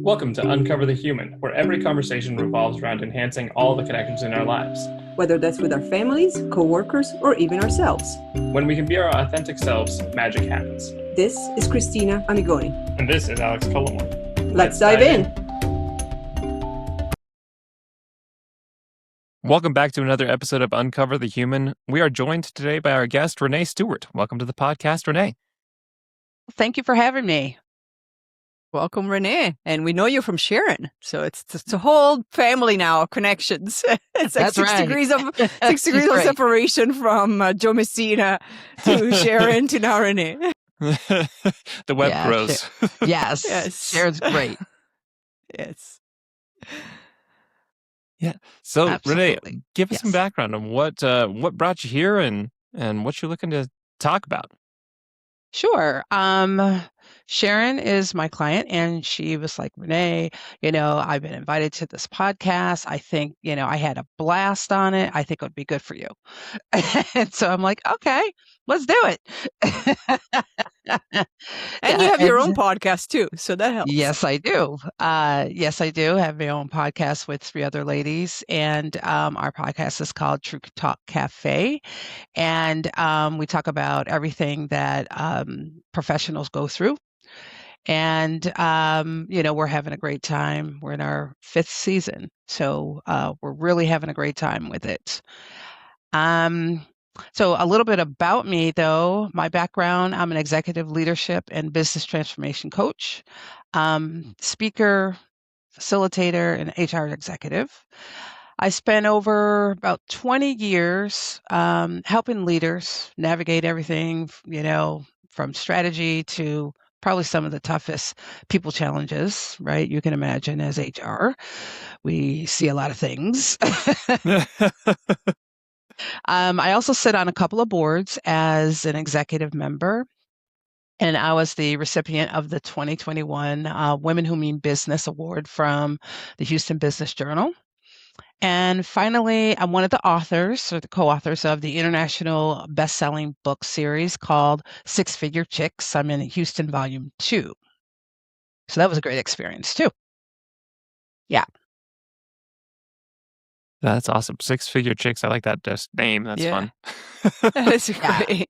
Welcome to Uncover the Human, where every conversation revolves around enhancing all the connections in our lives. Whether that's with our families, coworkers, or even ourselves. When we can be our authentic selves, magic happens. This is Christina Amigoni. And this is Alex Cullimore. Let's dive in. Welcome back to another episode of Uncover the Human. We are joined today by our guest, Renee Stewart. Welcome to the podcast, Renee. Thank you for having me. Welcome, Renee. And we know you from Sharon. So it's a whole family now of connections. It's like That's 6 right. degrees of separation from Joe Messina to Sharon to now Renee. The web grows. Yes. Yes. Sharon's great. Yes. Yeah. So, Absolutely. Renee, give us some background on what brought you here and what you're looking to talk about. Sure. Sharon is my client, and she was like, Renee, I've been invited to this podcast. I think, I had a blast on it. I think it would be good for you. And so I'm like, okay, let's do it. And you have your own podcast too, so that helps. Yes, I do. Yes, I do have my own podcast with 3 other ladies, and our podcast is called True Talk Cafe, and we talk about everything that professionals go through. And, we're having a great time. We're in our 5th season, so we're really having a great time with it. So a little bit about me, though. My background, I'm an executive leadership and business transformation coach, speaker, facilitator, and HR executive. I spent over about 20 years helping leaders navigate everything, from strategy to probably some of the toughest people challenges, right? You can imagine as HR, we see a lot of things. I also sit on a couple of boards as an executive member, and I was the recipient of the 2021 Women Who Mean Business Award from the Houston Business Journal. And finally, I'm one of the authors or the co-authors of the international best-selling book series called Six Figure Chicks. I'm in Houston Volume 2. So that was a great experience too. Yeah. That's awesome. Six Figure Chicks. I like that name. That's fun. That's great.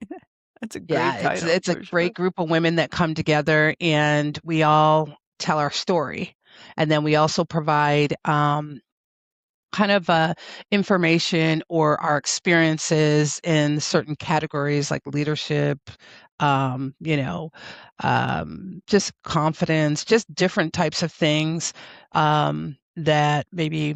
That's a great title. It's a great group of women that come together, and we all tell our story. And then we also provide kind of information or our experiences in certain categories like leadership, just confidence, just different types of things that maybe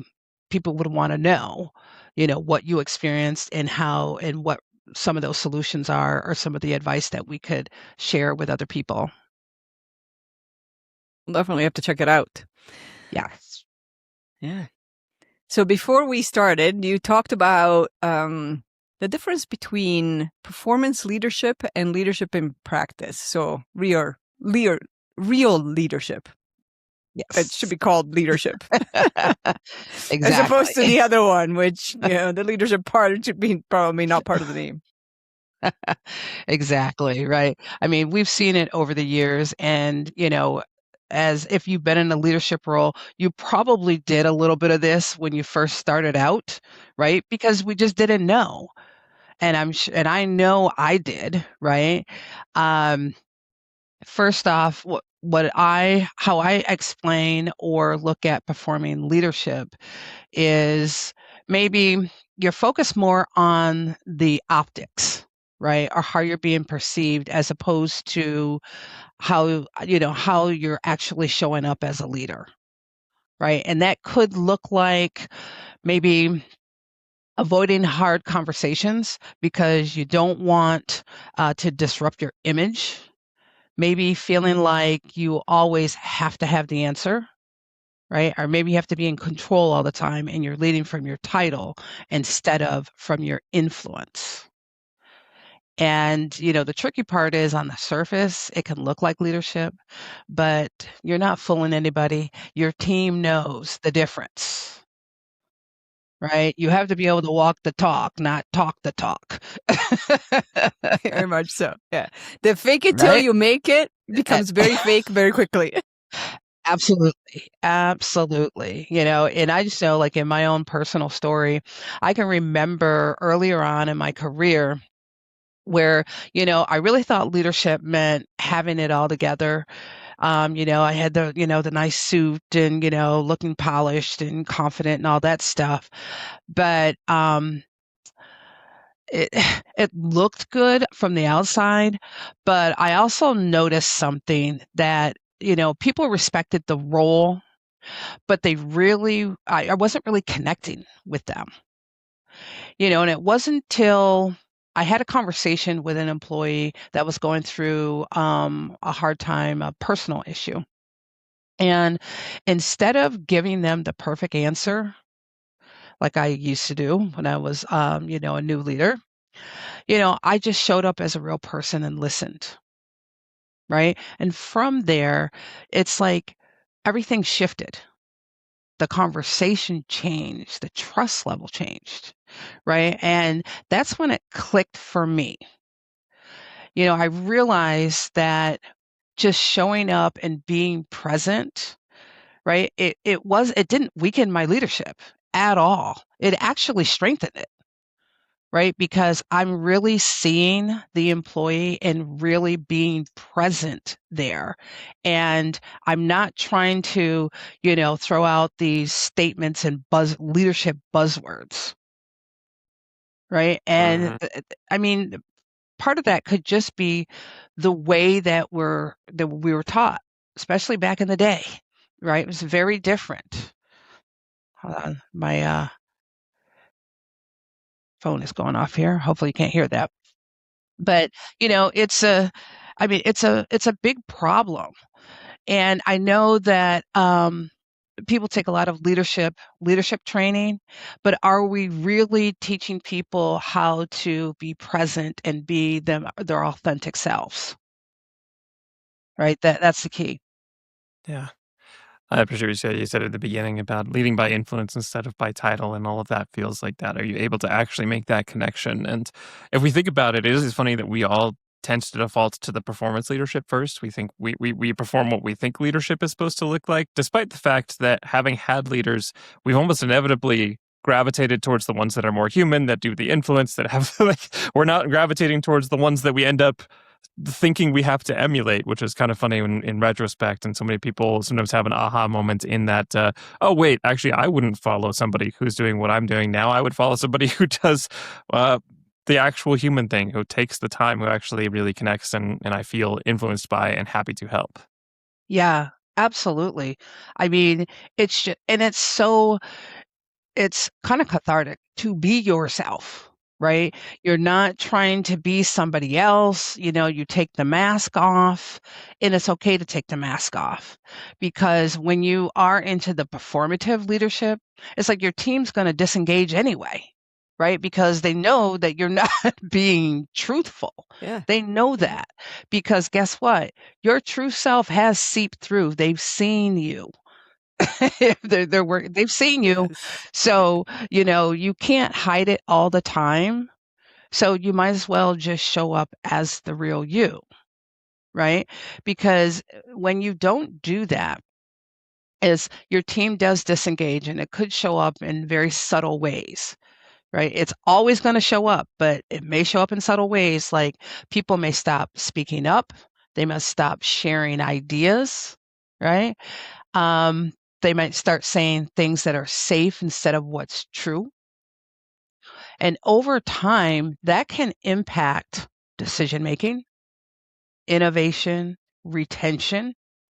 people would want to know, what you experienced and how and what some of those solutions are, or some of the advice that we could share with other people. We'll definitely have to check it out. Yes. Yeah. So before we started, you talked about the difference between performance leadership and leadership in practice. So real leadership. Yes. It should be called leadership. Exactly. As opposed to the other one, which, the leadership part should be probably not part of the name. Exactly, right. I mean, we've seen it over the years, and, as if you've been in a leadership role, you probably did a little bit of this when you first started out, right? Because we just didn't know. And I know I did, right? First off, how I explain or look at performing leadership is maybe you're focused more on the optics, right? Or how you're being perceived, as opposed to how you're actually showing up as a leader, right? And that could look like maybe avoiding hard conversations because you don't want to disrupt your image. Maybe feeling like you always have to have the answer, right? Or maybe you have to be in control all the time and you're leading from your title instead of from your influence. And, the tricky part is, on the surface, it can look like leadership, but you're not fooling anybody. Your team knows the difference, right? You have to be able to walk the talk, not talk the talk. Very much so. Yeah. The fake it till you make it becomes very fake very quickly. Absolutely. Absolutely. And I just know, like in my own personal story, I can remember earlier on in my career where, I really thought leadership meant having it all together. I had the nice suit and, looking polished and confident and all that stuff. But it it looked good from the outside, but I also noticed something that, people respected the role, but I wasn't really connecting with them. And it wasn't until I had a conversation with an employee that was going through a hard time, a personal issue. And instead of giving them the perfect answer, like I used to do when I was, a new leader, I just showed up as a real person and listened. Right. And from there, it's like everything shifted. The conversation changed, the trust level changed. Right. And that's when it clicked for me. I realized that just showing up and being present, right? It didn't weaken my leadership at all. It actually strengthened it, right? Because I'm really seeing the employee and really being present there. And I'm not trying to, throw out these statements and leadership buzzwords, right? And Mhm. I mean, part of that could just be the way that we were taught, especially back in the day, right? It was very different. Hold on, my phone is going off here. Hopefully, you can't hear that. But it's a big problem, and I know that people take a lot of leadership training, but are we really teaching people how to be present and be their authentic selves? Right. That's the key. Yeah. I appreciate what you said at the beginning about leading by influence instead of by title, and all of that feels like that. Are you able to actually make that connection? And if we think about it, it is funny that we all tend to default to the performance leadership first. We think we perform what we think leadership is supposed to look like, despite the fact that having had leaders, we've almost inevitably gravitated towards the ones that are more human, that do the influence, that have like we're not gravitating towards the ones that we end up thinking we have to emulate, which is kind of funny in retrospect. And so many people sometimes have an aha moment in that, oh, wait, actually, I wouldn't follow somebody who's doing what I'm doing now. I would follow somebody who does uh, the actual human thing, who takes the time, who actually really connects and I feel influenced by and happy to help. Yeah, absolutely. I mean, it's kind of cathartic to be yourself, right? You're not trying to be somebody else. You take the mask off, and it's okay to take the mask off because when you are into the performative leadership, it's like your team's going to disengage anyway, right? Because they know that you're not being truthful. Yeah. They know that because guess what? Your true self has seeped through. They've seen you. They've seen you. Yes. So, you can't hide it all the time. So you might as well just show up as the real you, right? Because when you don't do that, is your team does disengage and it could show up in very subtle ways, right? It's always going to show up, but it may show up in subtle ways like people may stop speaking up, they must stop sharing ideas, right? Um, they might start saying things that are safe instead of what's true. And over time, that can impact decision making, innovation, retention,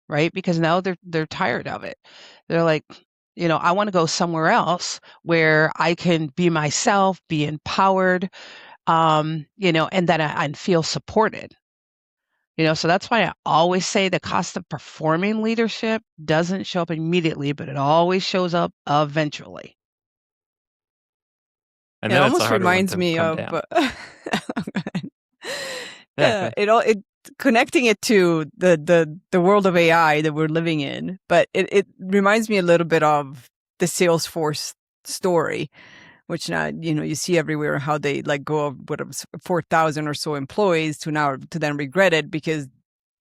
right? Because now they're tired of it. They're like, I want to go somewhere else where I can be myself, be empowered, and that I feel supported. So that's why I always say the cost of performing leadership doesn't show up immediately, but it always shows up eventually. And It then it's a almost harder one reminds to me come of down. Yeah, yeah, it connecting it to the world of AI that we're living in, but it reminds me a little bit of the Salesforce story, which now you see everywhere how they let go of what it was 4,000 or so employees to then regret it because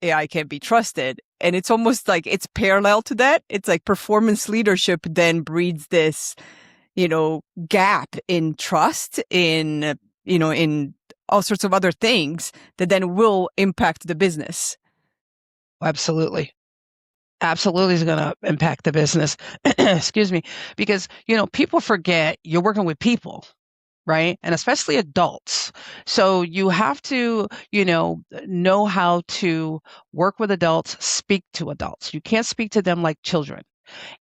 AI can be trusted. And it's almost like it's parallel to that. It's like performance leadership then breeds this, gap in trust in all sorts of other things that then will impact the business. Absolutely. Absolutely is going to impact the business. Excuse me. Because, people forget you're working with people, right? And especially adults. So you have to, know how to work with adults, speak to adults. You can't speak to them like children.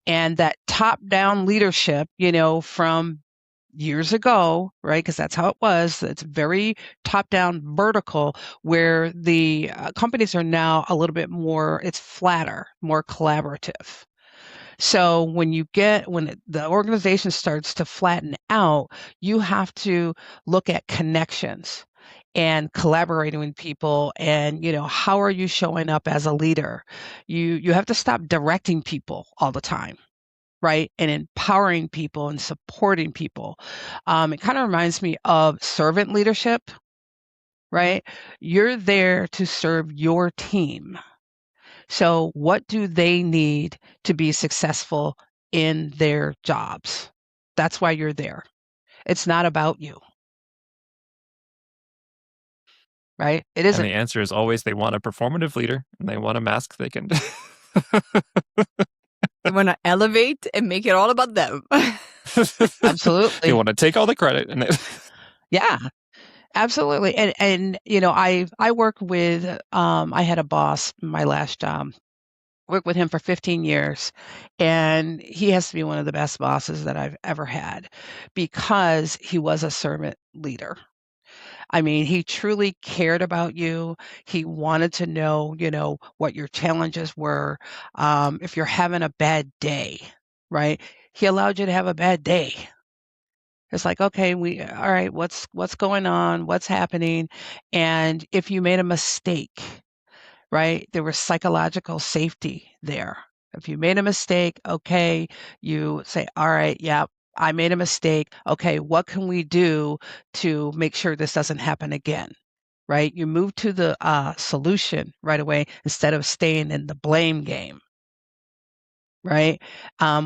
And that top-down leadership, from years ago, right? Because that's how it was. It's very top-down vertical, where the companies are now a little bit more, it's flatter, more collaborative. So when the organization starts to flatten out, you have to look at connections and collaborating with people, and how are you showing up as a leader? You have to stop directing people all the time, right? And empowering people and supporting people. It kind of reminds me of servant leadership, right? You're there to serve your team. So what do they need to be successful in their jobs? That's why you're there. It's not about you, right? It And isn't. the answer is always they want a performative leader and they want a mask they can. They want to elevate and make it all about them. They Absolutely. want to take all the credit and Yeah, absolutely. And I work with I had a boss in my last job. Worked with him for 15 years, and he has to be one of the best bosses that I've ever had, because he was a servant leader. I mean, he truly cared about you. He wanted to know, what your challenges were. If you're having a bad day, right? He allowed you to have a bad day. It's like, okay, all right, what's going on? What's happening? And if you made a mistake, right, there was psychological safety there. If you made a mistake, okay, you say, all right, yeah, I made a mistake. Okay, what can we do to make sure this doesn't happen again? Right? You move to the solution right away instead of staying in the blame game, right?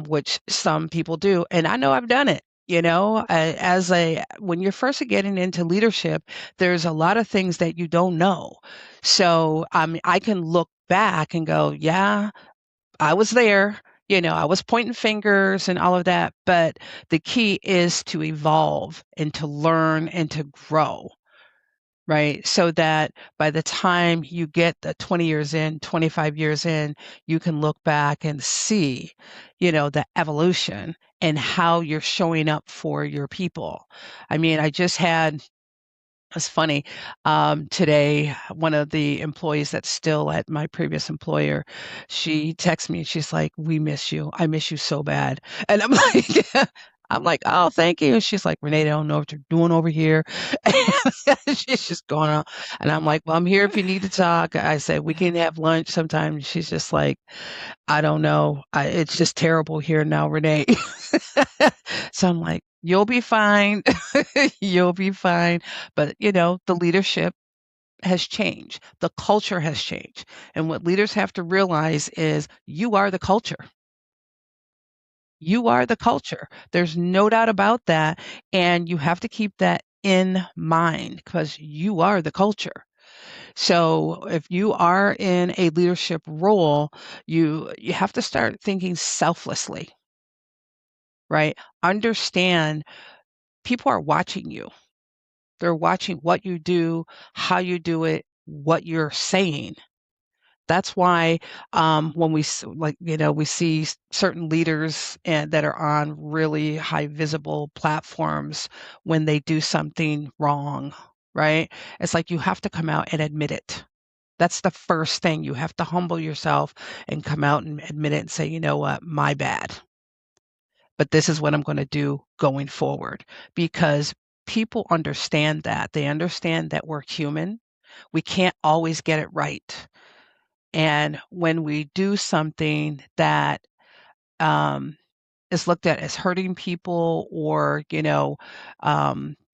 Which some people do. And I know I've done it. When you're first getting into leadership, there's a lot of things that you don't know. So I can look back and go, yeah, I was there. I was pointing fingers and all of that. But the key is to evolve and to learn and to grow, right? So that by the time you get the 20 years in, 25 years in, you can look back and see, the evolution and how you're showing up for your people. I mean, it's funny. Today, one of the employees that's still at my previous employer, she texts me and she's like, "We miss you. I miss you so bad." And I'm like, I'm like, "Oh, thank you." She's like, "Renee, I don't know what you're doing over here." She's just going on. And I'm like, "Well, I'm here if you need to talk." I said, "We can have lunch sometime." She's just like, "I don't know. It's just terrible here now, Renee." So I'm like, "You'll be fine. You'll be fine." But, the leadership has changed. The culture has changed. And what leaders have to realize is you are the culture. You are the culture. There's no doubt about that. And you have to keep that in mind, because you are the culture. So if you are in a leadership role, you have to start thinking selflessly, right? Understand people are watching you. They're watching what you do, how you do it, what you're saying. That's why when we see certain leaders that are on really high visible platforms, when they do something wrong, right? It's like you have to come out and admit it. That's the first thing. You have to humble yourself and come out and admit it and say, "You know what, my bad. But this is what I'm going to do going forward," because people understand that. They understand that we're human. We can't always get it right. And when we do something that is looked at as hurting people, or,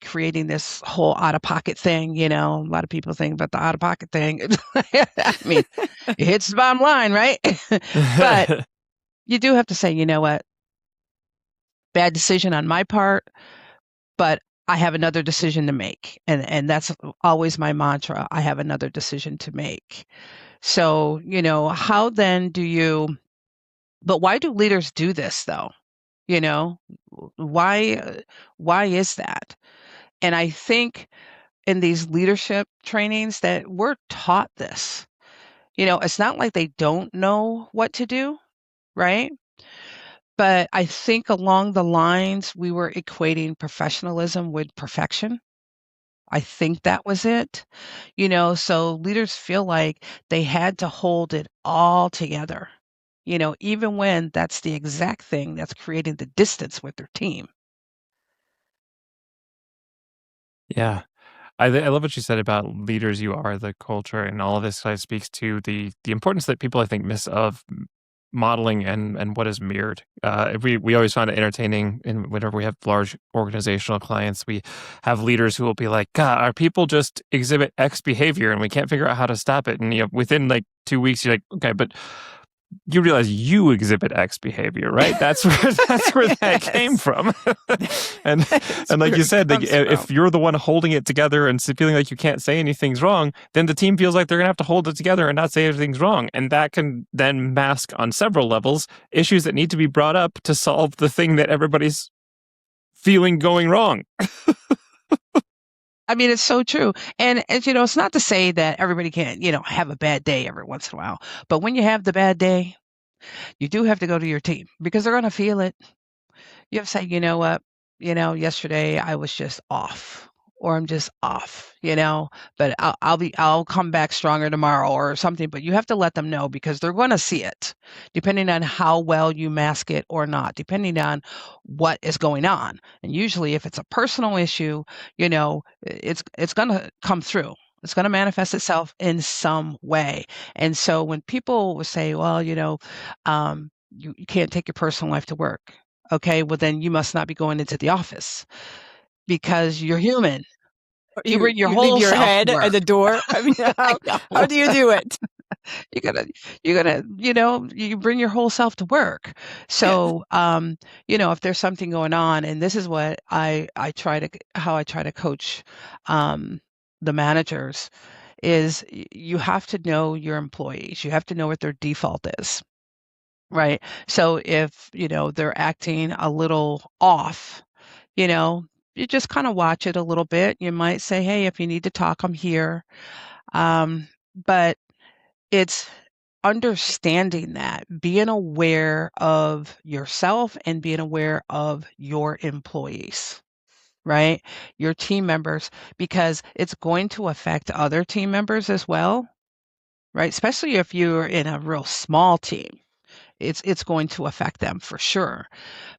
creating this whole out-of-pocket thing. A lot of people think about the out-of-pocket thing. I mean, it hits the bottom line, right? But you do have to say, you know what? Bad decision on my part, but I have another decision to make. And that's always my mantra. I have another decision to make. So, how then but why do leaders do this though? Why is that? And I think in these leadership trainings that we're taught this. It's not like they don't know what to do, right? But I think along the lines we were equating professionalism with perfection. I think that was it. So leaders feel like they had to hold it all together, even when that's the exact thing that's creating the distance with their team. Yeah. I love what you said about leaders, you are the culture, and all of this kind of speaks to the importance that people I think miss of modeling and what is mirrored. We always find it entertaining, and whenever we have large organizational clients, we have leaders who will be like, "God, our people just exhibit X behavior, and we can't figure out how to stop it." And within like 2 weeks, you're like, "Okay, but you realize you exhibit X behavior, right? That's where that came from." and That's and like where you it said, like, comes if from. you're the one holding it together and feeling like you can't say anything's wrong, then the team feels like they're gonna have to hold it together and not say anything's wrong, and that can then mask on several levels issues that need to be brought up to solve the thing that everybody's feeling going wrong. I mean, it's so true. And as it's not to say that everybody can't, have a bad day every once in a while. But when you have the bad day, you do have to go to your team because they're going to feel it. You have to say, you know what? Yesterday I was just off, or I'm just off, but I'll come back stronger tomorrow or something. But you have to let them know because they're going to see it, depending on how well you mask it or not, depending on what is going on. And usually, if it's a personal issue, it's going to come through. It's going to manifest itself in some way. And so when people will say, well, you can't take your personal life to work. Okay, well then you must not be going into the office because you're human. You bring your You leave whole your self head to at work. the door. I mean, I how know. do you do it? You bring your whole self to work. Yeah. So, if there's something going on, and this is what how I try to coach, the managers is you have to know your employees. You have to know what their default is. Right. So if, they're acting a little off, you know, you just kind of watch it a little bit. You might say, hey, if you need to talk, I'm here. But it's understanding that, being aware of yourself and being aware of your employees, right? Your team members, because it's going to affect other team members as well, right? Especially if you're in a real small team. It's going to affect them for sure.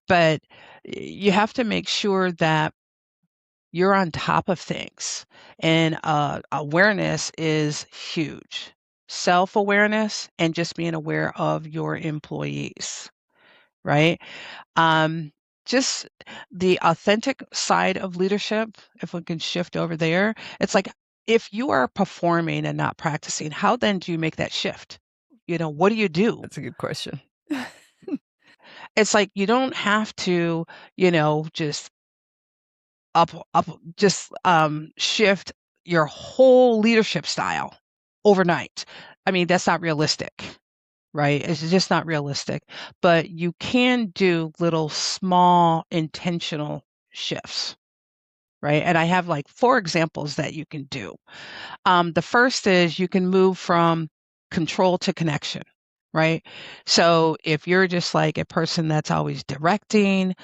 But you have to make sure that you're on top of things. And awareness is huge. Self-awareness and just being aware of your employees, right? Um, just the authentic side of leadership, if we can shift over there, it's like if you are performing and not practicing, how then do you make that shift? What do you do? That's a good question. It's like you don't have to, just shift your whole leadership style overnight. I mean, that's not realistic, right? It's just not realistic. But you can do little small intentional shifts, right? And I have like 4 examples that you can do. The first is you can move from control to connection, right? So if you're just like a person that's always directing,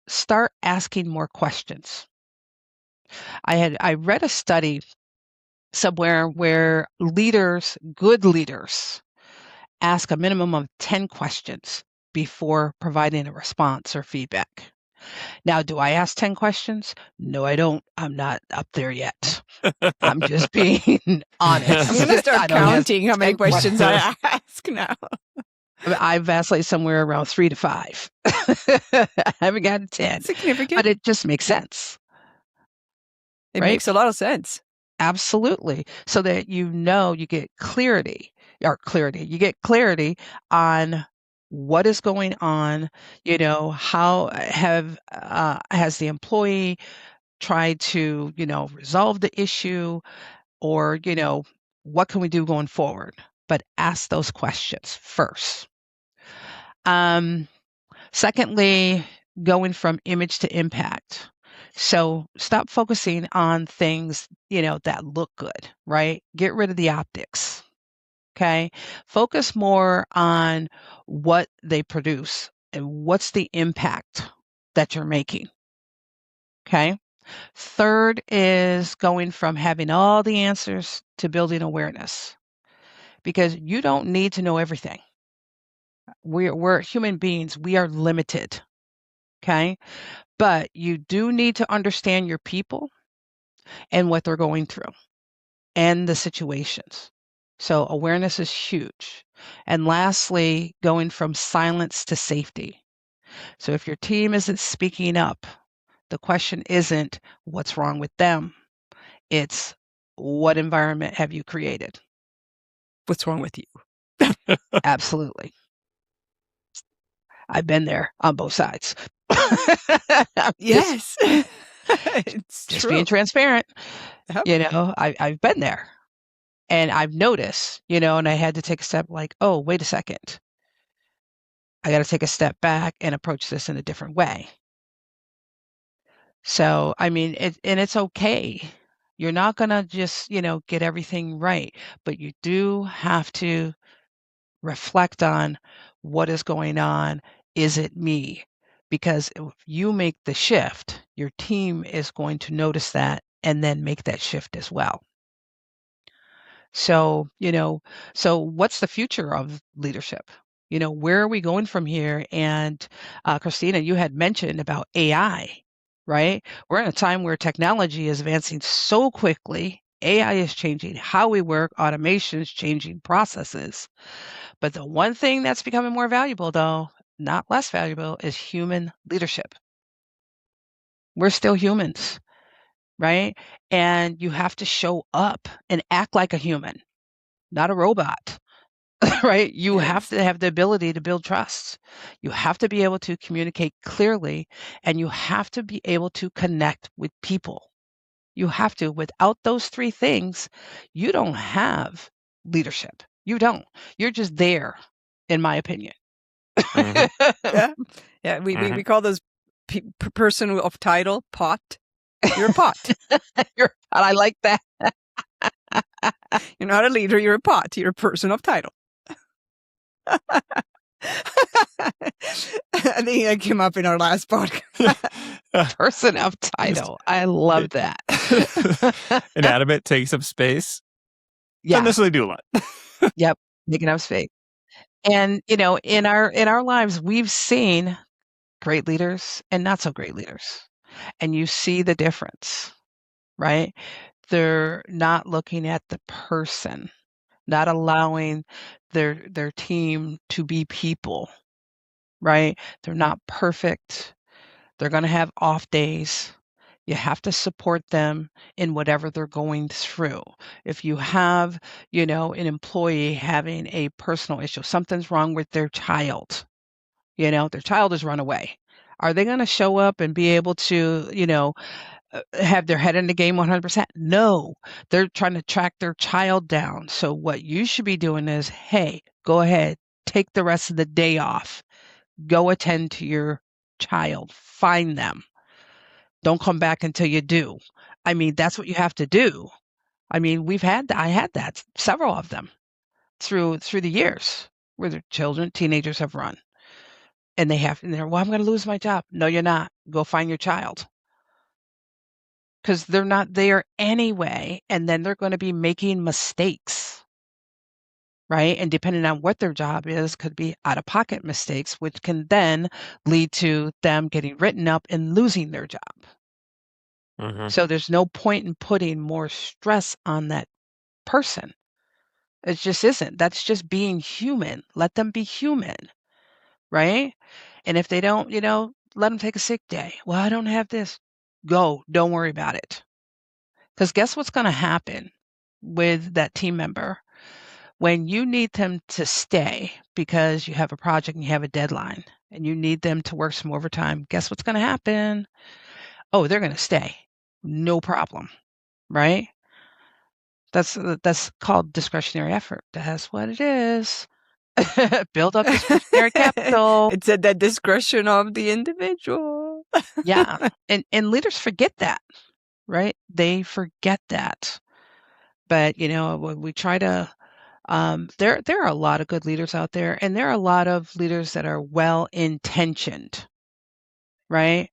start asking more questions. I read a study somewhere where good leaders, ask a minimum of 10 questions before providing a response or feedback. Now, do I ask 10 questions? No, I don't. I'm not up there yet. I'm just being honest. I'm gonna start I don't ask counting how many 10 questions I ask now. I vacillate somewhere around 3 to 5. I haven't gotten 10, but Significant. it just makes sense. It right? makes a lot of sense. Absolutely. So that you get you get clarity on what is going on, how has the employee tried to, resolve the issue, or, what can we do going forward? But ask those questions first. Um, Secondly, going from image to impact. So stop focusing on things, that look good, right? Get rid of the optics. Okay. Focus more on what they produce and what's the impact that you're making. Okay. Third is going from having all the answers to building awareness, because you don't need to know everything. We're human beings. We are limited. Okay. But you do need to understand your people and what they're going through and the situations. So awareness is huge. And lastly, going from silence to safety. So if your team isn't speaking up, the question isn't what's wrong with them. It's what environment have you created? What's wrong with you? Absolutely. I've been there on both sides. Yes. It's Just true. being transparent. Yep. I've been there. And I've noticed, and I had to take a step like, oh, wait a second. I got to take a step back and approach this in a different way. So, I mean, it's okay. You're not going to just, get everything right, but you do have to reflect on what is going on. Is it me? Because if you make the shift, your team is going to notice that and then make that shift as well. So, so what's the future of leadership? Where are we going from here? And Christina, you had mentioned about AI, right? We're in a time where technology is advancing so quickly. AI is changing how we work, automation is changing processes. But the one thing that's becoming more valuable, though, not less valuable, is human leadership. We're still humans, right? And you have to show up and act like a human, not a robot. Right? You have Yes. to have the ability to build trust. You have to be able to communicate clearly, and you have to be able to connect with people. You have to. Without those three things, you don't have leadership. You don't. You're just there, in my opinion. Mhm. Yeah. Yeah. Mhm. We call those person of title pot. You're a pot. I like that. You're not a leader. You're a pot. You're a person of title. I think that came up in our last podcast. Person of title. I love that. Inanimate takes up space. Yeah. Don't necessarily do a lot. Yep. Making up space. And in our lives, we've seen great leaders and not so great leaders. And you see the difference, right? They're not looking at the person, not allowing their team to be people, right? They're not perfect. They're going to have off days. You have to support them in whatever they're going through. If you have, an employee having a personal issue, something's wrong with their child, their child has run away. Are they going to show up and be able to, have their head in the game 100%? No, they're trying to track their child down. So what you should be doing is, hey, go ahead, take the rest of the day off, go attend to your child, find them. Don't come back until you do. I mean, that's what you have to do. I mean, I had that, several of them through the years where their children, teenagers have run. And they're, well, I'm going to lose my job. No, you're not. Go find your child. Because they're not there anyway. And then they're going to be making mistakes, right? And depending on what their job is, could be out of pocket mistakes, which can then lead to them getting written up and losing their job. Mhm. So there's no point in putting more stress on that person. It just isn't. That's just being human. Let them be human, right? And if they don't, let them take a sick day. Well, I don't have this. Go. Don't worry about it. Because guess what's going to happen with that team member? When you need them to stay because you have a project and you have a deadline and you need them to work some overtime, guess what's going to happen? Oh, they're going to stay. No problem, right? That's called discretionary effort. That's what it is. Build up discretionary capital. It's at the discretion of the individual. Yeah. And leaders forget that, right? They forget that. But, when we try to, there are a lot of good leaders out there, and there are a lot of leaders that are well-intentioned, right?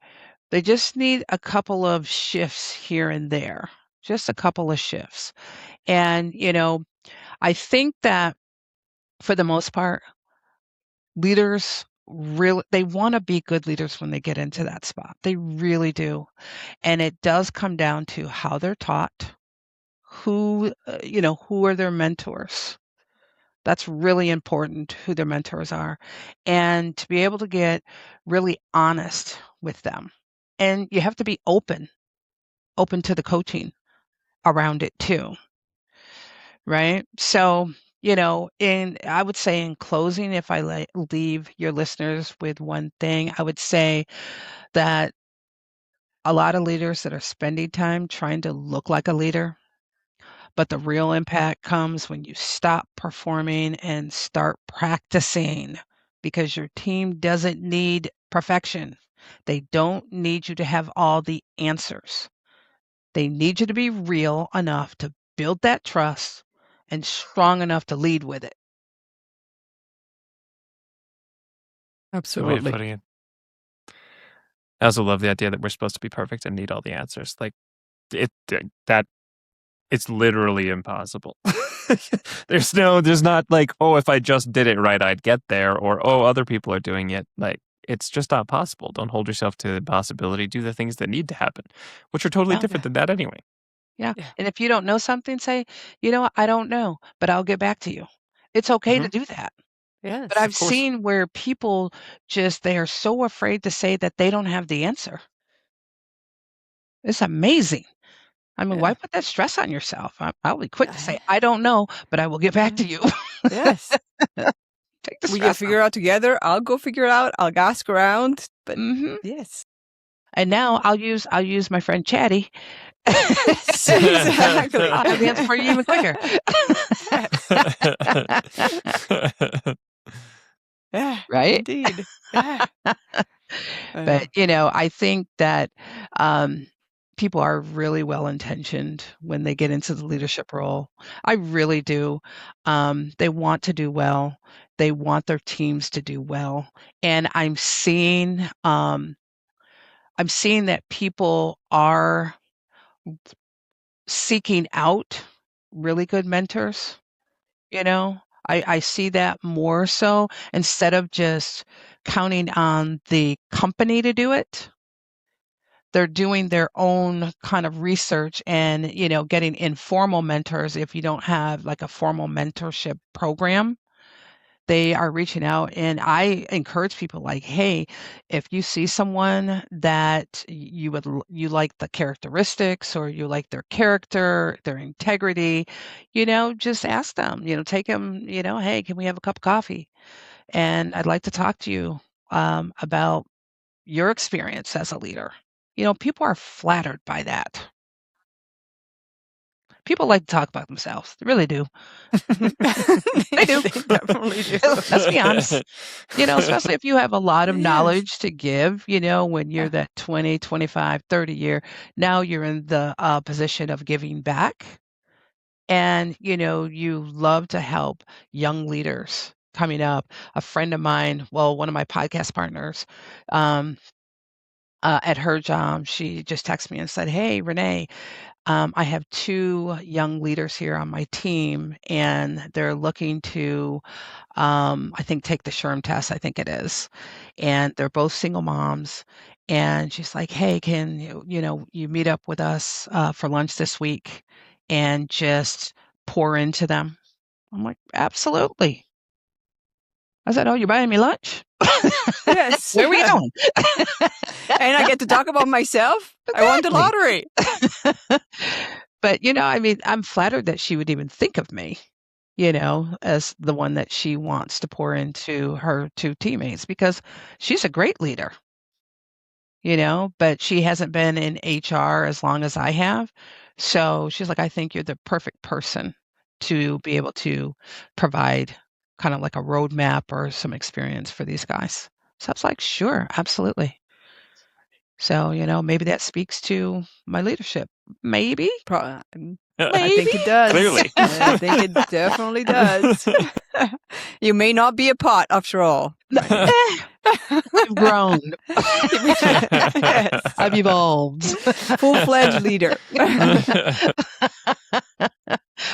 They just need a couple of shifts here and there, just a couple of shifts. And, I think that for the most part, leaders really they want to be good leaders when they get into that spot. They really do. And it does come down to how they're taught, who are their mentors. That's really important, who their mentors are, and to be able to get really honest with them. And you have to be open to the coaching around it too, right? So, I would say in closing, if I leave your listeners with one thing, I would say that a lot of leaders that are spending time trying to look like a leader, but the real impact comes when you stop performing and start practicing, because your team doesn't need perfection. They don't need you to have all the answers. They need you to be real enough to build that trust and strong enough to lead with it. Good way of Absolutely. putting it. I also love the idea that we're supposed to be perfect and need all the answers. Like that it's literally impossible. There's not like, oh, if I just did it right, I'd get there, or oh, other people are doing it. Like, it's just not possible. Don't hold yourself to the impossibility. Do the things that need to happen, which are totally Yeah. different than that anyway. Yeah. Yeah. And if you don't know something, say, you know what, I don't know, but I'll get back to you. It's okay to do that. Yes. But I've Of course. seen where people they are so afraid to say that they don't have the answer. It's amazing. I mean, why Yeah. put that stress on yourself? I'll be quick to say, Yeah. I don't know, but I will get back to you. Yes. Take the We can stress figure it out together. I'll go figure it out. I'll ask around. But hmm yes. And now I'll use my friend Chatty. Yes, exactly. I'll have the answer for you even quicker. Yeah, Right? indeed. Yeah. But, I think that people are really well-intentioned when they get into the leadership role. I really do. They want to do well. They want their teams to do well. And I'm seeing that people are seeking out really good mentors. I see that more so, instead of just counting on the company to do it. They're doing their own kind of research and, getting informal mentors. If you don't have like a formal mentorship program, they are reaching out. And I encourage people like, hey, if you see someone that you like the characteristics, or you like their character, their integrity, just ask them, take them, hey, can we have a cup of coffee? And I'd like to talk to you about your experience as a leader. People are flattered by that. People like to talk about themselves. They really do. They do. They definitely do. Let's be honest. Especially if you have a lot of Yes. knowledge to give, when you're that 20, 25, 30 year, now you're in the position of giving back. And, you love to help young leaders coming up. A friend of mine, one of my podcast partners, at her job, she just texted me and said, "Hey, Renee, I have 2 young leaders here on my team, and they're looking to, I think, take the SHRM test, I think it is. And they're both single moms." And she's like, "Hey, can you meet up with us for lunch this week and just pour into them?" I'm like, "Absolutely." I said, "Oh, you're buying me lunch? Yes. Where are we going?" And I get to talk about myself. I won the Exactly. lottery. But, I mean, I'm flattered that she would even think of me, as the one that she wants to pour into her 2 teammates because she's a great leader, but she hasn't been in HR as long as I have. So she's like, "I think you're the perfect person to be able to provide kind of like a roadmap or some experience for these guys." So I was like, "Sure, absolutely." So, maybe that speaks to my leadership. Maybe. I Maybe. think it does. Clearly. I think it definitely does. You may not be a pot after all. I've grown. Yes. I've evolved. Full-fledged leader.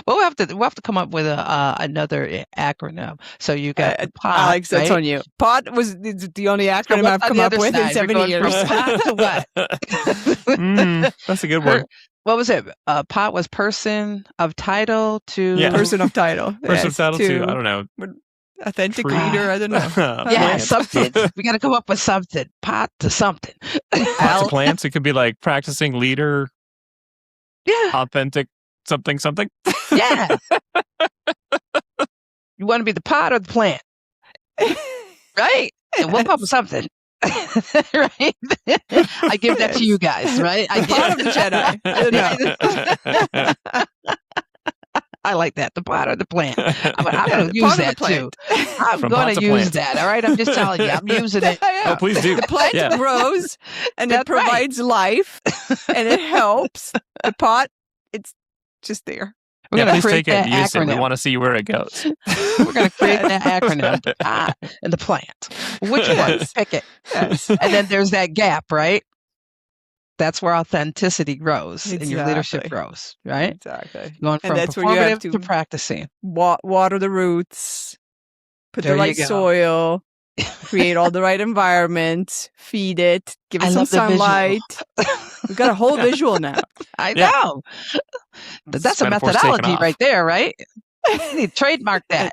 But we'll have to come up with another acronym. So you got the POT, Alex, that's right? on you. POT was the only acronym I've come up with in 7 years. From POT to what? That's a good one. What was it? POT was person of title to Person of title. Person of title to, I don't know. Authentic leader, I don't know. Yeah, something. We got to come up with something. POT to something. Pot to plants. It could be like practicing leader. Yeah. Authentic something. Yeah. You want to be the pot or the plant? Right? And we'll come up with something. Right? I give that to you guys, right? The pot of the Jedi. I don't know. I like that. The pot or the plant. I'm going to use that too. I'm going to use that. All right. I'm just telling you. I'm using it. Oh, please do. The plant grows and it provides life and it helps. The pot, it's just there. We're going to please create take it and that use it. We acronym. want to see where it goes. We're going to create that acronym. The pot and the plant. Which one? Pick it. Yes. And then there's that gap, right? That's where authenticity grows and your leadership grows, right? Exactly. Going from performative to practicing. Water the roots, put There the right you go. soil, create all the right environment, feed it, give it some sunlight. We've got a whole visual now. I know. But that's a methodology right there, right? You need to trademark that.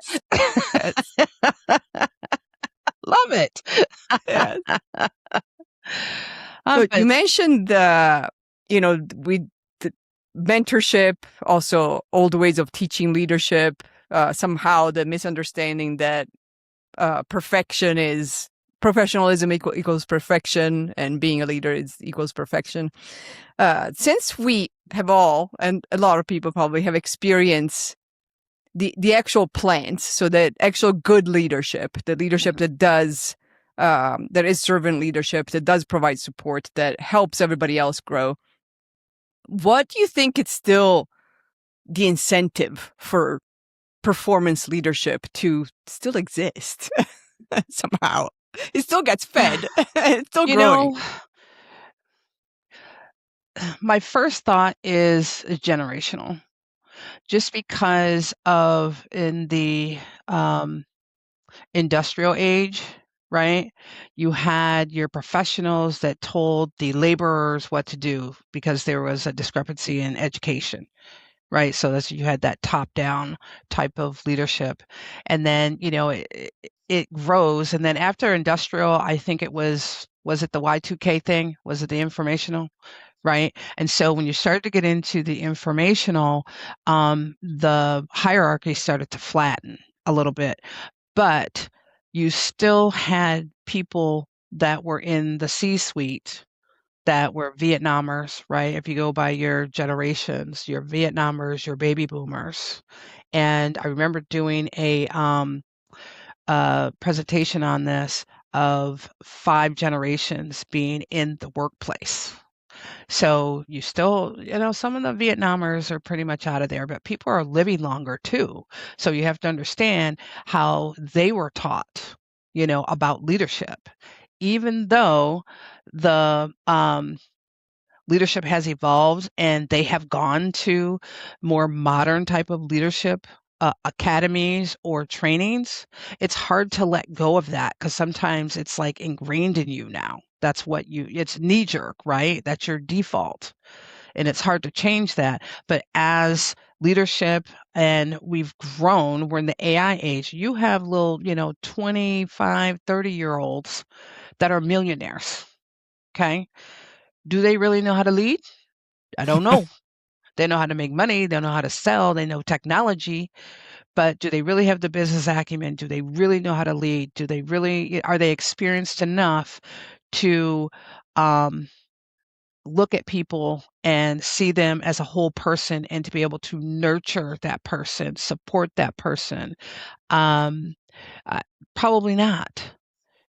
Love it. Yes. So you mentioned the mentorship, also old ways of teaching leadership, somehow the misunderstanding that professionalism equals perfection and being a leader equals perfection. Since we have all, and a lot of people probably have experienced the actual plants, so that actual good leadership, the leadership that does that is servant leadership, that does provide support, that helps everybody else grow. What do you think is still the incentive for performance leadership to still exist somehow? It still gets fed. It's still growing. My first thought is generational. Just because of in the industrial age, right? You had your professionals that told the laborers what to do because there was a discrepancy in education, right? So you had that top-down type of leadership. And then, it grows. And then after industrial, I think it was it the Y2K thing? Was it the informational? Right. And so when you started to get into the informational, the hierarchy started to flatten a little bit, but you still had people that were in the C-suite that were Vietnamers, right? If you go by your generations, your Vietnamers, your baby boomers. And I remember doing a presentation on this of 5 generations being in the workplace. So you still, some of the Vietnamers are pretty much out of there, but people are living longer too. So you have to understand how they were taught, about leadership, even though the leadership has evolved and they have gone to more modern type of leadership academies or trainings. It's hard to let go of that because sometimes it's like ingrained in you now. That's what it's knee jerk, right? That's your default. And it's hard to change that. But as leadership and we've grown, we're in the AI age, you have little, 25, 30-year-olds that are millionaires. Okay. Do they really know how to lead? I don't know. They know how to make money. They know how to sell. They know technology. But do they really have the business acumen? Do they really know how to lead? Are they experienced enough to look at people and see them as a whole person and to be able to nurture that person, support that person? Um, uh, Probably not,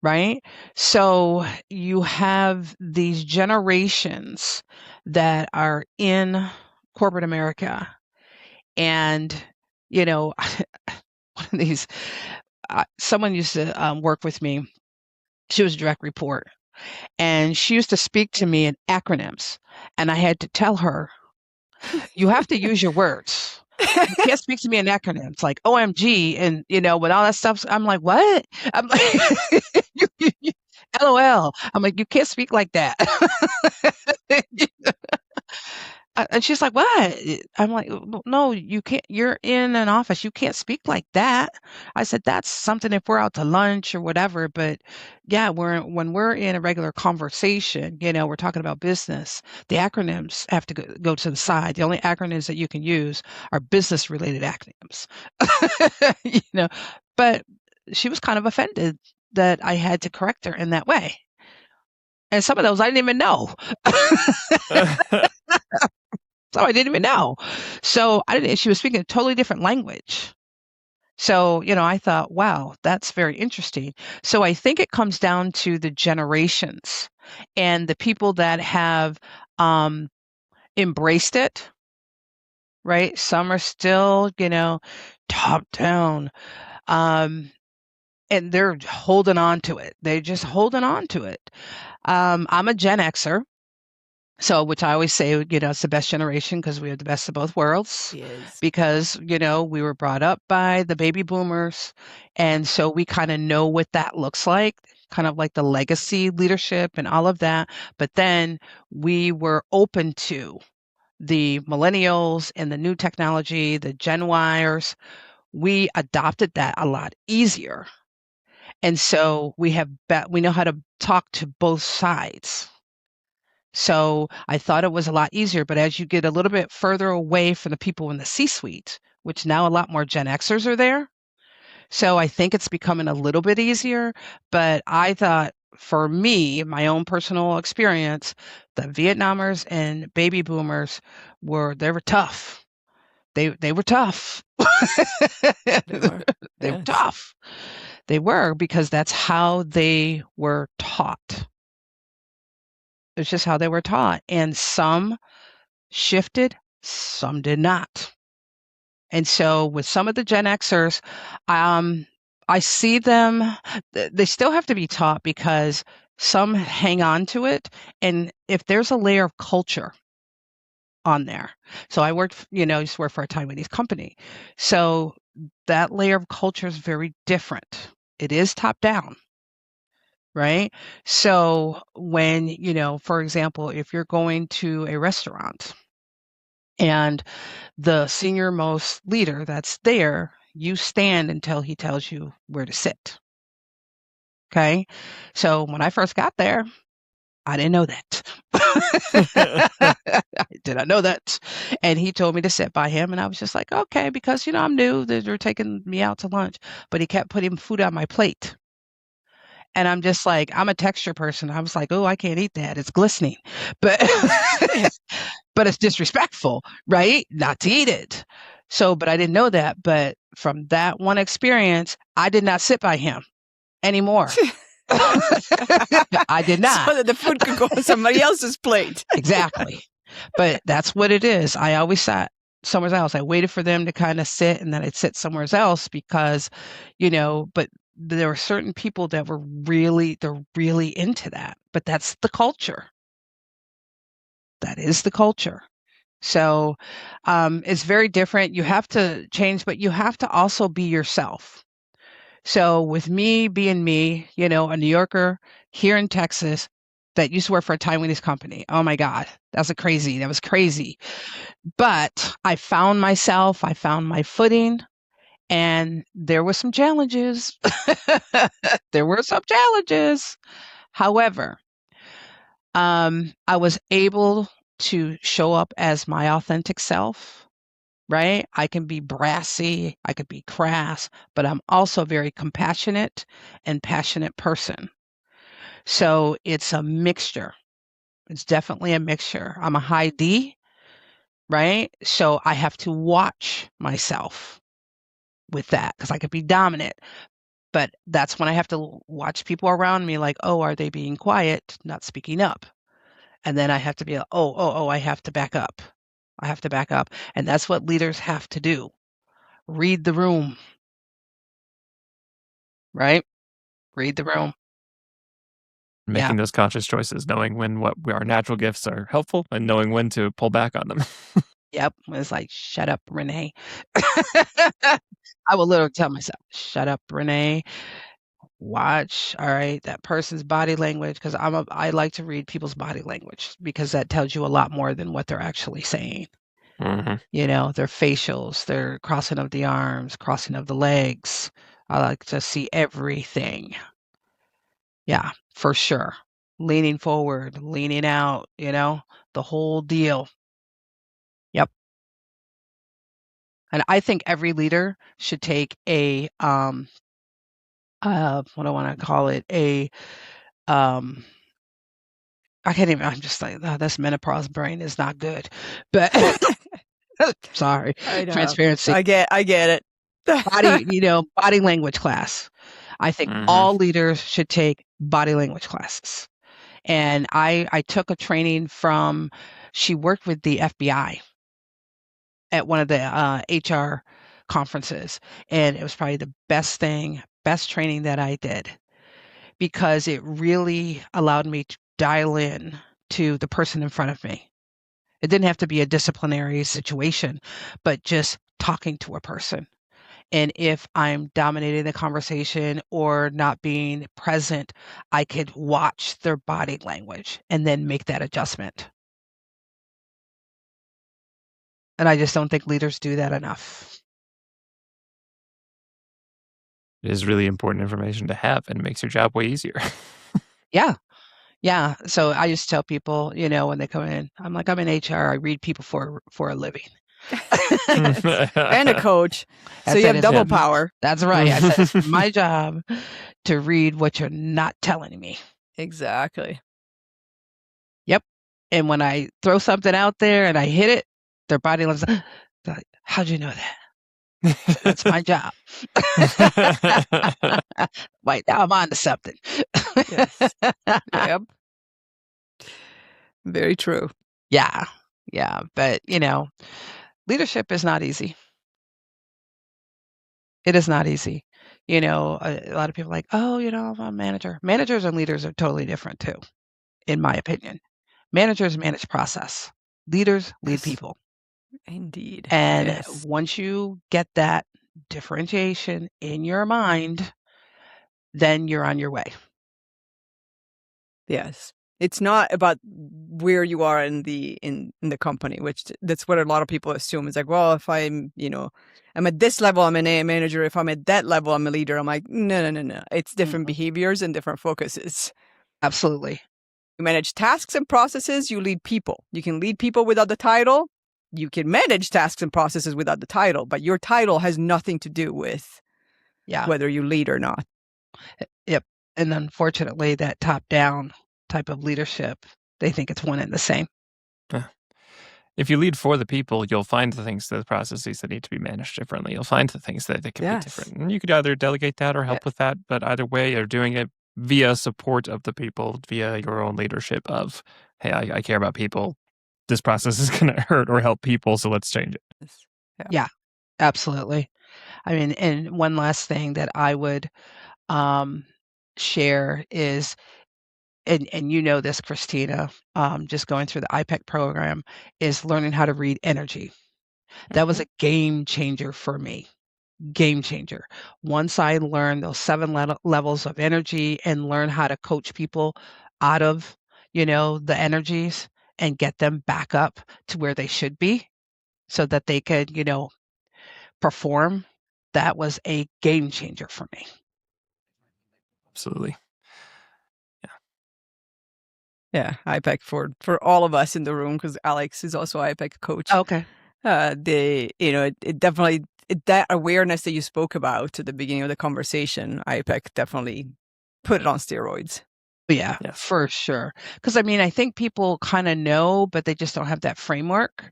right? So you have these generations that are in corporate America, and you know, one of these, someone used to work with me. She was a direct report, and she used to speak to me in acronyms, and I had to tell her, you have to use your words. You can't speak to me in acronyms like OMG and with all that stuff. I'm like, what? I'm like, LOL. I'm like, you can't speak like that. And she's like, what? I'm like, no, you can't. You're in an office. You can't speak like that. I said, that's something if we're out to lunch or whatever. But yeah, when we're in a regular conversation, we're talking about business, the acronyms have to go to the side. The only acronyms that you can use are business related acronyms. But she was kind of offended that I had to correct her in that way. And some of those I didn't even know. So I didn't even know. So she was speaking a totally different language. So, I thought, wow, that's very interesting. So I think it comes down to the generations and the people that have embraced it, right? Some are still, top down. And they're holding on to it. They're just holding on to it. I'm a Gen Xer. So, which I always say, it's the best generation because we have the best of both worlds. Yes. Because, we were brought up by the baby boomers. And so we kind of know what that looks like, kind of like the legacy leadership and all of that. But then we were open to the millennials and the new technology, the Gen Yers. We adopted that a lot easier. And so we know how to talk to both sides. So I thought it was a lot easier, but as you get a little bit further away from the people in the C-suite, which now a lot more Gen Xers are there. So I think it's becoming a little bit easier, but I thought for me, my own personal experience, the Vietnamers and baby boomers they were tough. They were tough. They were. They were Yes. tough. They were because that's how they were taught. It's just how they were taught. And some shifted, some did not. And so with some of the Gen Xers, I see them, they still have to be taught because some hang on to it. And if there's a layer of culture on there. So I used to work for a Taiwanese company. So that layer of culture is very different. It is top down. Right? So when, for example, if you're going to a restaurant and the senior most leader that's there, you stand until he tells you where to sit. Okay? So when I first got there, I didn't know that. I did not know that. And he told me to sit by him. And I was just like, okay, because, I'm new. They're taking me out to lunch. But he kept putting food on my plate. And I'm just like, I'm a texture person. I was like, oh, I can't eat that. It's glistening. But but it's disrespectful, right? Not to eat it. So, but I didn't know that. But from that one experience, I did not sit by him anymore. I did not. So that the food could go on somebody else's plate. Exactly. But that's what it is. I always sat somewhere else. I waited for them to kind of sit and then I'd sit somewhere else because, but there were certain people that they're really into that. But that's the culture. That is the culture. So it's very different. You have to change, but you have to also be yourself. So with me being me, a New Yorker here in Texas that used to work for a Taiwanese company. Oh my God, that was crazy. But I found myself, I found my footing, and there were some challenges. There were some challenges. However, I was able to show up as my authentic self, right? I can be brassy, I could be crass, but I'm also a very compassionate and passionate person. So it's a mixture. It's definitely a mixture. I'm a high D, right? So I have to watch myself with that because I could be dominant. But that's when I have to watch people around me like, oh, are they being quiet, not speaking up? And then I have to be like, I have to back up. I have to back up. And that's what leaders have to do. Read the room, right? Read the room. Yeah. Making those conscious choices, knowing when what our natural gifts are helpful and knowing when to pull back on them. Yep. It's like, shut up, Renee. I will literally tell myself, shut up, Renee. Watch, all right, that person's body language because I like to read people's body language because that tells you a lot more than what they're actually saying. Mhm. You know, their facials, their crossing of the arms, crossing of the legs. I like to see everything. Yeah, for sure. Leaning forward, leaning out, you know, the whole deal. Yep. And I think every leader should take a what do I want to call it? Um I can't even, I'm just like, oh, this menopause brain is not good. But sorry, I know. transparency. I get it. Body language class. I think Mhm. all leaders should take body language classes. And I took a training from, she worked with the FBI at one of the HR conferences. And it was probably the best training that I did because it really allowed me to dial in to the person in front of me. It didn't have to be a disciplinary situation, but just talking to a person. And if I'm dominating the conversation or not being present, I could watch their body language and then make that adjustment. And I just don't think leaders do that enough. It is really important information to have and makes your job way easier. Yeah. Yeah. So I just tell people, when they come in, I'm like, I'm in HR. I read people for a living. And a coach. I So you said, have it's double power. that's right. I said, it's my job to read what you're not telling me. Exactly. Yep. And when I throw something out there and I hit it, their body language, they're like, how'd you know that? That's my job. Wait, now I'm on to something. Yes. Yep. Very true. Yeah. Yeah. But, leadership is not easy. It is not easy. A lot of people are like, oh, I'm a manager. Managers and leaders are totally different too, in my opinion. Managers manage process. Leaders lead Yes. people. Indeed. And Yes. once you get that differentiation in your mind, then you're on your way. Yes. It's not about where you are in the company, which that's what a lot of people assume. It's like, well, if I'm at this level, I'm an A manager. If I'm at that level, I'm a leader. I'm like, no. It's different Mhm. behaviors and different focuses. Absolutely. You manage tasks and processes, you lead people. You can lead people without the title. You can manage tasks and processes without the title, but your title has nothing to do with Yeah. whether you lead or not. Yep. And unfortunately, that top-down type of leadership, they think it's one and the same. If you lead for the people, you'll find the processes that need to be managed differently. You'll find the things that can be Yes. different. And you could either delegate that or help with that, but either way, you're doing it via support of the people, via your own leadership of, hey, I care about people. This process is going to hurt or help people, so let's change it. Yes. Yeah. Yeah, absolutely. I mean, and one last thing that I would share is, and you know this, Christina, just going through the IPEC program, is learning how to read energy. That was Mhm. a game changer for me. Game changer. Once I learned those 7 levels of energy and learn how to coach people out of, the energies and get them back up to where they should be so that they could, perform, that was a game changer for me. Absolutely. Yeah, IPEC for all of us in the room, because Alex is also IPEC coach. Okay. It definitely, that awareness that you spoke about at the beginning of the conversation, IPEC definitely put it on steroids. Yeah, Yes. for sure. Because I think people kind of know, but they just don't have that framework.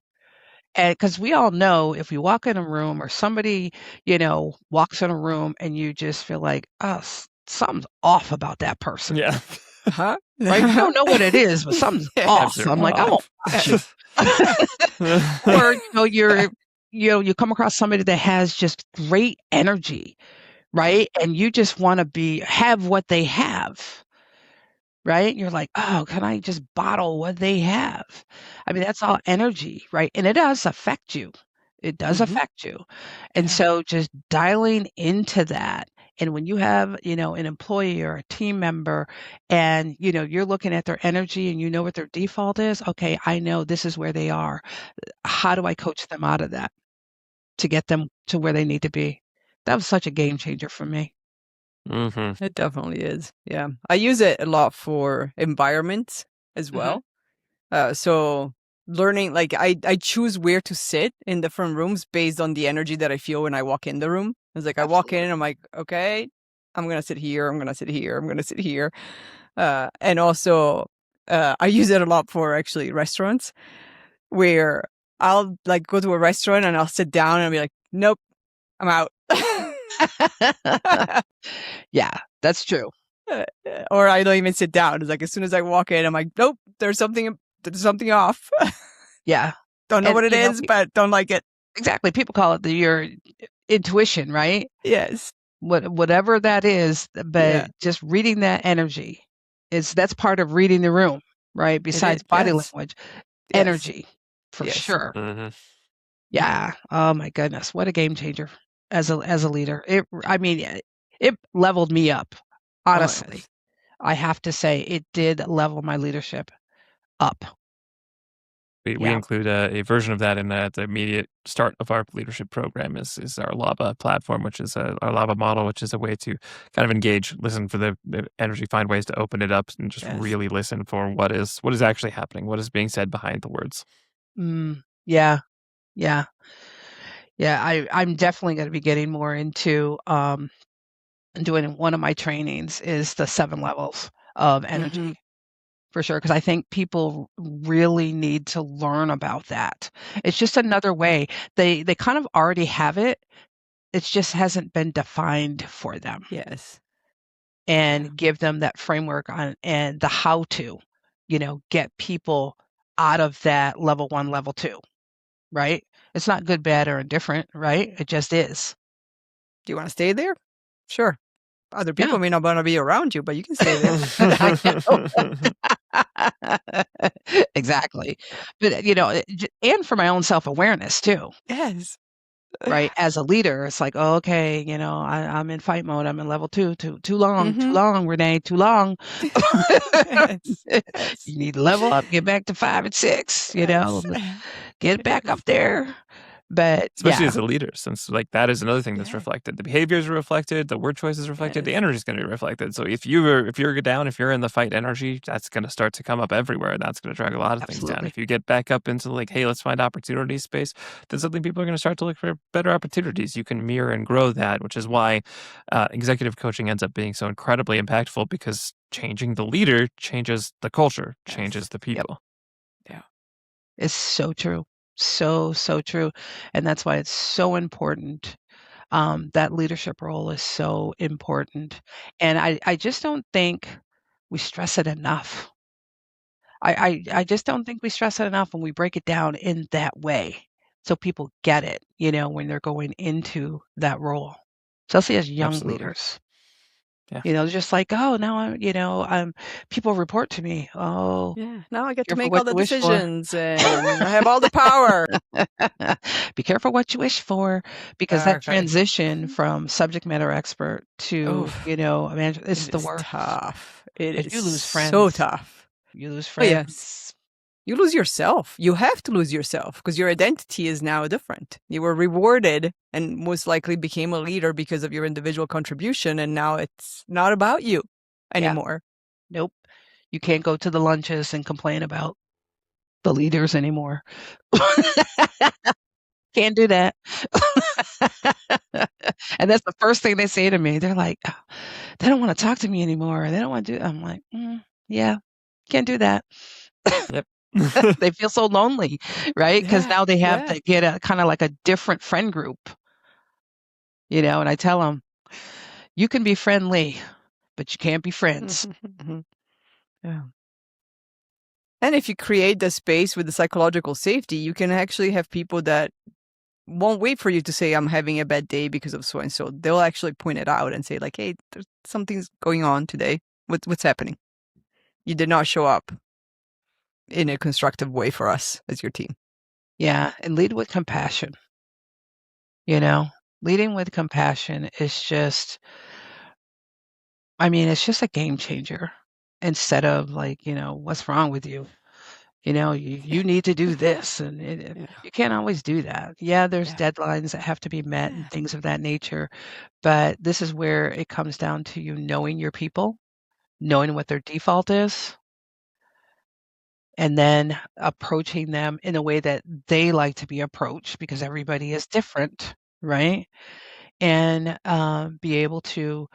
And because we all know if we walk in a room or somebody, walks in a room and you just feel like, oh, something's off about that person. Yeah. Huh? Right? We don't know what it is, but something's off. They're I'm like, I won't off. watch you. Or, you come across somebody that has just great energy, right? And you just want to have what they have. Right? You're like, oh, can I just bottle what they have? I mean, that's all energy, right? And it does affect you. It does affect you. And Yeah. so just dialing into that. And when you have, an employee or a team member and, you're looking at their energy and you know what their default is, okay, I know this is where they are. How do I coach them out of that to get them to where they need to be? That was such a game changer for me. Mm-hmm. It definitely is. Yeah. I use it a lot for environments as well. So learning, like I choose where to sit in different rooms based on the energy that I feel when I walk in the room. It's like I walk in and I'm like, okay, I'm going to sit here. I'm going to sit here. I'm going to sit here. And also, I use it a lot for actually restaurants where I'll like go to a restaurant and I'll sit down and I'll be like, nope, I'm out. Yeah, that's true. Or I don't even sit down. It's like as soon as I walk in, I'm like, nope, there's something off. Yeah. Don't know And, what it is, but don't like it. Exactly. People call it your intuition, right? Yes. Whatever that is, but just reading that energy that's part of reading the room, right? Besides body language, energy, for sure. Mm-hmm. Yeah. Oh my goodness, what a game changer as a leader. It leveled me up. Honestly, I have to say it did level my leadership up. We include a version of that in the immediate start of our leadership program is our LABA platform, which is our LABA model, which is a way to kind of engage, listen for the energy, find ways to open it up and just really listen for what is actually happening, what is being said behind the words. Yeah. Yeah. Yeah. I'm definitely going to be getting more into doing one of my trainings is the 7 levels of energy. For sure, because I think people really need to learn about that. It's just another way. They kind of already have it. It just hasn't been defined for them. Yes. And give them that framework on and the how to, get people out of that level 1, level 2, right? It's not good, bad, or indifferent, right? It just is. Do you want to stay there? Sure. Other people Yeah. may not want to be around you, but you can stay there. Exactly. But, and for my own self-awareness too. Yes. Right? As a leader, it's like, oh, okay, I'm in fight mode. I'm in level 2. Too long, Renee, too long. You need to level up, get back to 5 and 6, get back up there. But especially as a leader, since like that is another thing that's reflected. The behaviors are reflected, the word choices reflected, the energy is going to be reflected. So if you're down, if you're in the fight energy, that's going to start to come up everywhere, and that's going to drag a lot of things down. If you get back up into like, hey, let's find opportunity space, then suddenly people are going to start to look for better opportunities. You can mirror and grow that, which is why executive coaching ends up being so incredibly impactful, because changing the leader changes the culture, changes the people. Yeah, it's so true. So true. And that's why it's so important. That leadership role is so important. And I just don't think we stress it enough. I just don't think we stress it enough when we break it down in that way. So people get it, when they're going into that role, especially as young leaders. Yeah. Just like, oh, now people report to me. Oh, yeah. Now I get to careful make what all the you wish for. decisions, and I have all the power. Be careful what you wish for, because that transition from subject matter expert to, manager, it's the worst. Tough. It is you lose friends. So tough. You lose friends. Oh, yes. You lose yourself. You have to lose yourself because your identity is now different. You were rewarded and most likely became a leader because of your individual contribution, and now it's not about you anymore. Nope. You can't go to the lunches and complain about the leaders anymore. Can't do that. And that's the first thing they say to me. They're like, "Oh, they don't want to talk to me anymore. They don't want to do." I'm like, yeah, can't do that. Yep. They feel so lonely, right? Because Yeah, now they have yeah. to get a kind of like a different friend group, and I tell them, you can be friendly, but you can't be friends. Yeah. And if you create the space with the psychological safety, you can actually have people that won't wait for you to say, I'm having a bad day because of so and so. They'll actually point it out and say, like, hey, there's something's going on today. What's happening? You did not show up in a constructive way for us as your team. Yeah, and lead with compassion. Leading with compassion is just, it's just a game changer instead of like, what's wrong with you? You need to do this, and you can't always do that. Yeah, there's deadlines that have to be met and things of that nature, but this is where it comes down to you knowing your people, knowing what their default is, and then approaching them in a way that they like to be approached because everybody is different, right? And be able to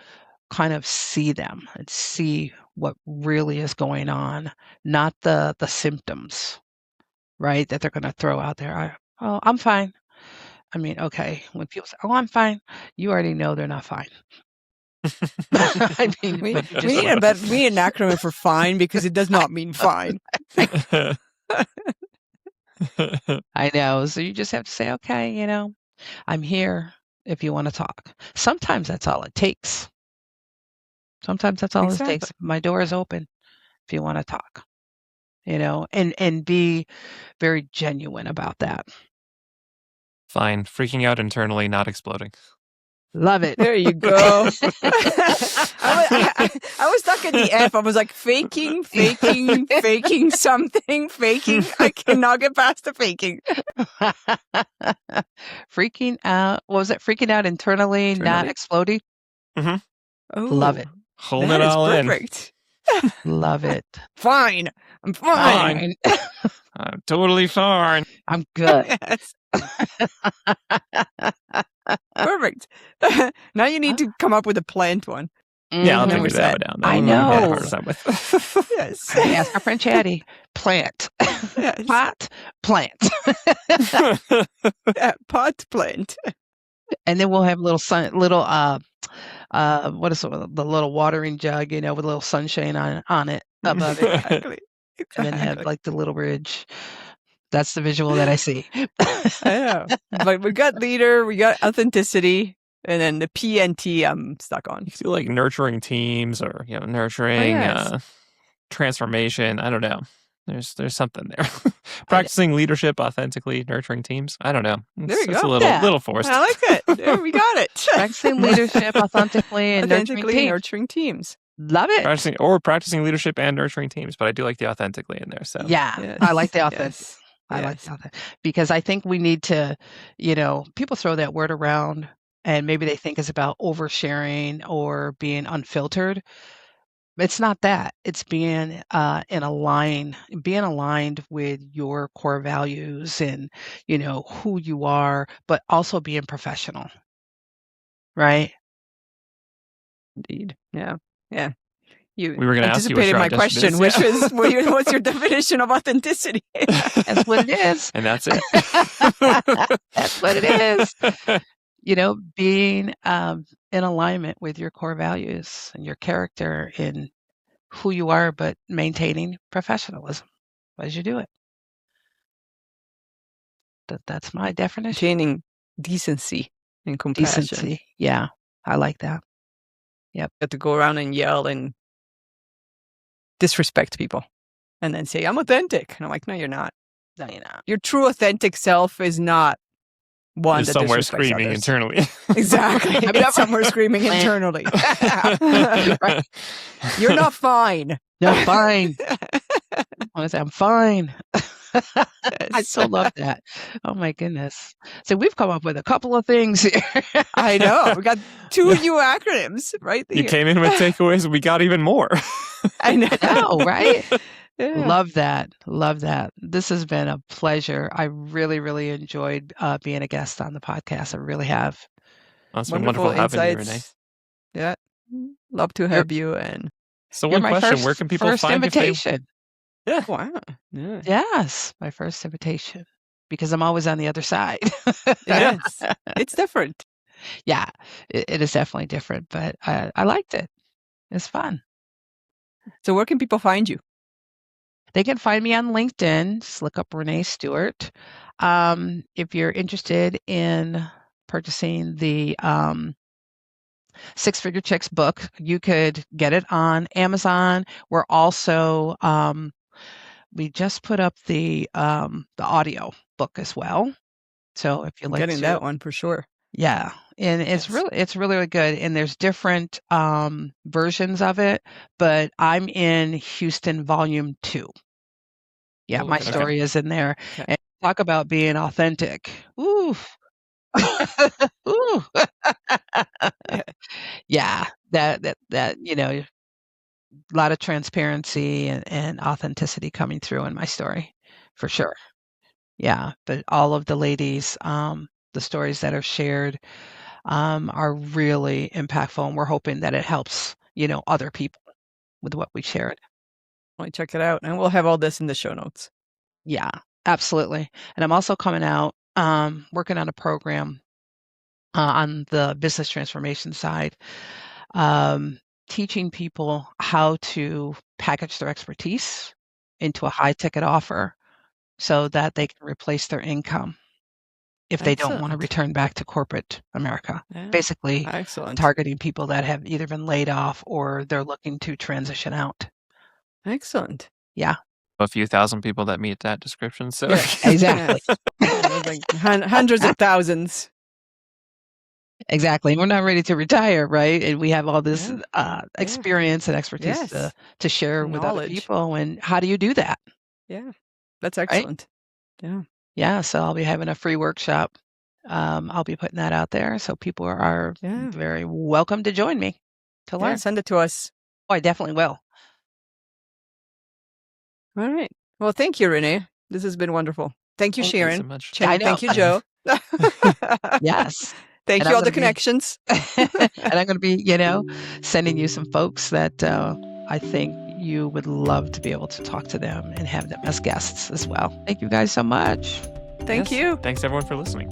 kind of see them and see what really is going on, not the symptoms, right? That they're going to throw out there. I'm fine. Okay. When people say, "Oh, I'm fine," you already know they're not fine. We need an acronym for fine because it does not mean fine. I know. So you just have to say, okay, I'm here if you want to talk. Sometimes that's all it takes. It takes. My door is open if you want to talk, and be very genuine about that. Fine. Freaking out internally, not exploding. Love it. There you go. I was stuck at the F. I was like, faking something, faking. I cannot get past the faking. Freaking out. What was it? Freaking out internally, not exploding? Mm-hmm. Oh, love it. Holding it all perfect. Love it. Fine. I'm fine. I'm totally fine. I'm good. Yes. Perfect. Now you need to come up with a plant one. Yeah, I'll figure that down. I know. Yes. Ask our friend Chatty. Plant. Yes. Pot. Plant. Pot plant. And then we'll have what is it, the little watering jug, with a little sunshane on it above it. Exactly. And then have like the little bridge. That's the visual that I see. I know. But we got leader, we got authenticity, and then the P and T I'm stuck on. You feel like nurturing teams or nurturing transformation. I don't know. There's something there. Practicing leadership authentically, nurturing teams. I don't know. There you go. It's a little forced. I like it. There, we got it. Practicing leadership authentically and nurturing teams. Love it. Practicing leadership and nurturing teams, but I do like the authentically in there. So yeah, I like the authentic. Yes. I like that because I think we need to, people throw that word around and maybe they think it's about oversharing or being unfiltered. It's not that. It's being aligned with your core values and, who you are, but also being professional. Right? Indeed. Yeah. Yeah. We were going to ask you anticipated my question, which was, what's your definition of authenticity? That's what it is. And that's it. That's what it is. Being in alignment with your core values and your character in who you are, but maintaining professionalism as you do it. That's my definition. Maintaining decency and compassion. Decency. Yeah, I like that. Yep. You have to go around and yell and disrespect people and then say, I'm authentic. And I'm like, no, you're not. No, you're not. Your true authentic self is not one that somewhere disrespects screaming others. Internally. Exactly. It's somewhere screaming internally. Right. You're not fine. Not fine. I say, I'm fine. I so love that. Oh my goodness. So we've come up with a couple of things here. I know. We got 2 new acronyms right there. You came in with takeaways, and we got even more. I know. I know, right? Yeah. Love that. Love that. This has been a pleasure. I really, really enjoyed being a guest on the podcast. I really have. It's been wonderful having you, Renee. insights. Yeah. Love to have you. And So You're one my question, where can people first find you? invitation. Yeah. wow. Yeah. Yes, my first invitation, because I'm always on the other side. Yes. It's different. Yeah, it is definitely different, but I liked it. It's fun. So where can people find you? They can find me on LinkedIn. Just look up Renee Stewart. If you're interested in purchasing the Six Figure Chicks book, you could get it on Amazon. We're also we just put up the audio book as well. So if you I'm like getting to, that one for sure. yeah, and it's Yes. really good. And there's different versions of it, but I'm in Houston Volume 2. Yeah, my Okay. story is in there. Okay. And talk about being authentic. Ooh. Ooh. Yeah, that a lot of transparency and authenticity coming through in my story, for sure. Yeah, but all of the ladies, the stories that are shared, are really impactful, and we're hoping that it helps, other people with what we shared. Check it out. And we'll have all this in the show notes. Yeah, absolutely. And I'm also coming out, working on a program on the business transformation side, teaching people how to package their expertise into a high ticket offer so that they can replace their income if they don't want to Excellent. return back to corporate America. Yeah. Basically, Excellent. targeting people that have either been laid off or they're looking to transition out. Excellent. Yeah, A few thousand people that meet that description. So Yes. exactly. Yes. Like hundreds of thousands. Exactly. We're not ready to retire, right? And we have all this experience and expertise Yes. to share with other Knowledge. people. And how do you do that? Yeah. That's Right? excellent. Yeah. Yeah. So I'll be having a free workshop. I'll be putting that out there. So people are Yeah. very welcome to join me to Yeah. learn. Send it to us. Oh, I definitely will. All right. Well, thank you, Renee. This has been wonderful. Thank you, Thank you Sharon. so much. I know. Thank you, Joe. Yes. Thank And you, I'm all the gonna be- connections. And I'm going to be, sending you some folks that I think you would love to be able to talk to them and have them as guests as well. Thank you guys so much. Thank Yes. you. Thanks everyone for listening.